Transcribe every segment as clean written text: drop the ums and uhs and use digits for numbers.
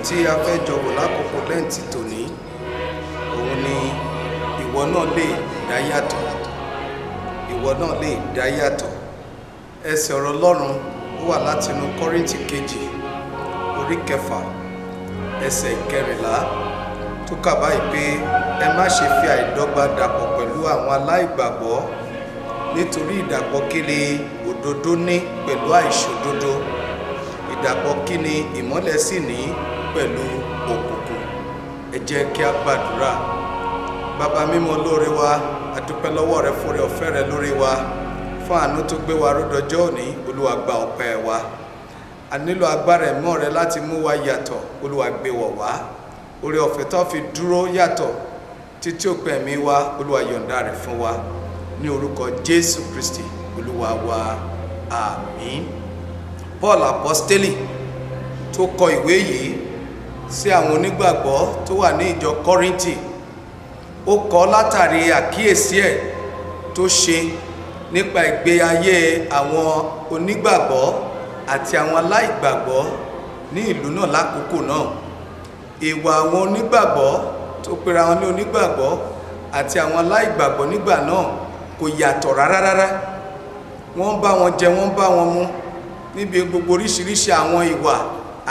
tí a fẹ́ jọ̀wọ́ lákòókò lẹ́ǹtì tòní òun ni ìwọ náà lè dá yàtọ̀. Ìwọ náà lè dá yàtọ̀. Ẹsẹ̀ ọ̀rọ̀ Ọlọ́run ó wà látinú Kọ́ríńtì kejì orí 6 ẹsẹ̀ 14 tó kà báyìí pé ẹ má ṣe fi àìdọ́gba dàpọ̀ pẹ̀lú àwọn aláìgbàgbọ́, nítorí ìdàpọ̀ kí ni òdodo ní pẹ̀lú àìṣòdodo, ìdàpọ̀ kí ni ìmọ́lẹ̀ sì ní pẹ̀lú òkùnkùn. Ẹ jẹ́ kí a gbàdúrà. Bàbá mímọ́ lóore wa, a dúpẹ́ lọ́wọ́ rẹ fún oore ọ̀fẹ́ rẹ lórí wa, fún àánú tó gbé wa ródọjọ́ òní. Olúwa gba ọpẹ́ wa. A nílò agbára ẹ̀mọ́ rẹ láti mú wa yàtọ̀. Olúwa gbé wọ̀ wá. Oore ọ̀fẹ́ tó fi dúró yàtọ̀ títí òpin ẹ̀mí wa, Olúwa yọ̀ǹda rẹ̀ fún wa. Ní orúkọ Jésù Kristi Olúwa wa, àmín. Paul apostoli tó kọ ìwé yìí sí àwọn onígbàgbọ́ tó wà ní ìjọ Kọ́ríńtì, ó kọ látàrí àkíyèsí ẹ̀ tó ṣe nípa ìgbé ayé àwọn onígbàgbọ́ àti àwọn aláìgbàgbọ́ ní ìlú náà lákòókò náà. Ìwà àwọn onígbàgbọ́ tó pera wọn ní onígbàgbọ́ àti àwọn aláìgbàgbọ́ nígbà náà kò yàtọ̀ rárá. Wọ́n bá wọn jẹ, wọ́n bá wọn mu níbi gbogbo oríṣiríṣi àwọn ìwà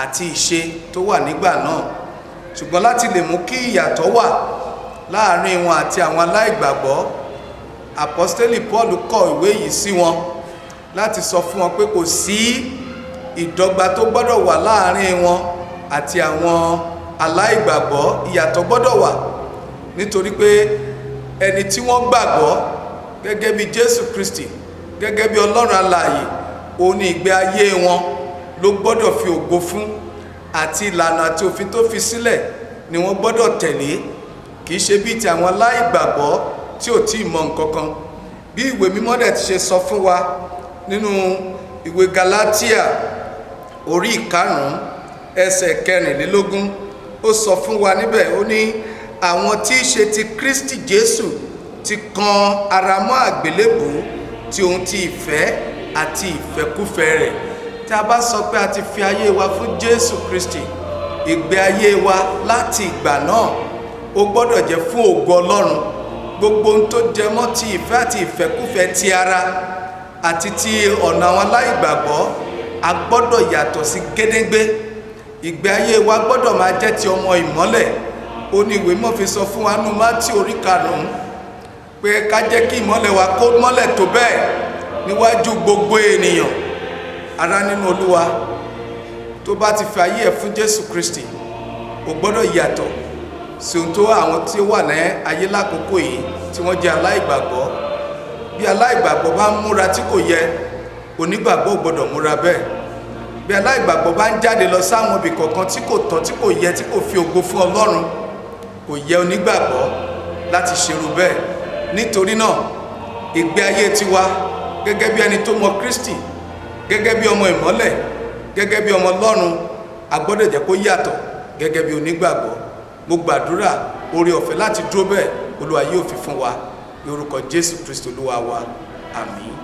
àti ìṣe tó wà nígbà náà. Ṣùgbọ́n láti lè mú kí ìyàtọ̀ wà láàrin wọn àti àwọn aláìgbàgbọ́, apostoli Paul kọ ìwé yìí sí wọn láti sọ fún wọn pé kò sí ìdọ́gba tó gbọ́dọ̀ wà láàrin wọn àti àwọn aláìgbàgbọ́. Ìyàtọ̀ gbọ́dọ̀ wà nítorí pé ẹni tí wọ́n gbàgbọ́ gẹ́gẹ́ bí Jésù Kristi, gẹ́gẹ́ bí Ọlọ́run alààyè, òun ni ìgbé ayé wọn ló gbọ́dọ̀ fi ògo fún, àti ìlànà àti òfin tó fi sílẹ̀ ni wọ́n gbọ́dọ̀ tẹ̀lé. Kìí ṣe bí ti àwọn aláìgbàgbọ́ tí ò tí ì mọ nǹkan kan. Bí ìwé mímọ́ dẹ̀ ti ṣe sọ fún wa nínú ìwé Galatia orí 5 ẹsẹ̀ 14, ó sọ fún wa níbẹ̀, ó ní àwọn tí í ṣe ti Kristi Jésù ti kan ara mọ́ àgbélébùú ti ohun ti ìfẹ́ àti ìfẹ́kúfẹ́ rẹ̀. Tí a bá sọ pé a ti fi ayé wa fún Jésù Kristi, ìgbé ayé wa láti ìgbà náà ó gbọ́dọ̀ jẹ́ fún ògo Ọlọ́run. Gbogbo ohun tó jẹ mọ́ ti ìfẹ́ àti ìfẹ́kúfẹ́ ti ara àti ti ọ̀nà àwọn aláìgbàgbọ́, a gbọ́dọ̀ yàtọ̀ sí gédéńgbé. Ìgbé ayé wa gbọ́dọ̀ máa jẹ́ ti ọmọ ìmọ́lẹ̀. Ó ní ìwé mọ́ fi sọ fún wa nínú Mátíù orí 5 pé ká jẹ́ kí ìmọ́lẹ̀ wa kó mọ́lẹ̀ tó bẹ́ẹ̀ níwájú gbogbo ènìyàn. Ará nínú Olúwa, tó bá ti fi ayé ẹ̀ fún Jésù Kristi, ó gbọ́dọ̀ yàtọ̀ sí ohun tó àwọn tí ó wà ní ayé lákòókò yìí tí wọ́n jẹ́ aláìgbàgbọ́. Bí aláìgbàgbọ́ bá ń múra tí kò yẹ, onígbàgbọ́ ò gbọ́dọ̀ múra bẹ́ẹ̀. Bí aláìgbàgbọ́ bá ń jáde lọ sáwọn ibì kọ̀ọ̀kan tí kò tọ́, tí kò yẹ, tí kò fi ògo fún Ọlọ́run, kò yẹ onígbàgbọ́ láti ṣerú bẹ́ẹ̀. Nítorí náà, ìgbé ayé tiwa gẹ́gẹ́ bí ẹni tó mọ Kristi, gẹ́gẹ́ bí ọmọ ìmọ́lẹ̀, gẹ́gẹ́ bí ọmọ Ọlọ́run, a gbọ́dọ̀ jẹ́ kó yàtọ̀ gẹ́gẹ́ bí onígbàgbọ́. Mo gbàdúrà oore ọ̀fẹ́ láti dúró bẹ́ẹ̀ Olúwa yóò fi fún wa ní orúkọ Jésù Kristi Olúwa wa, àmín.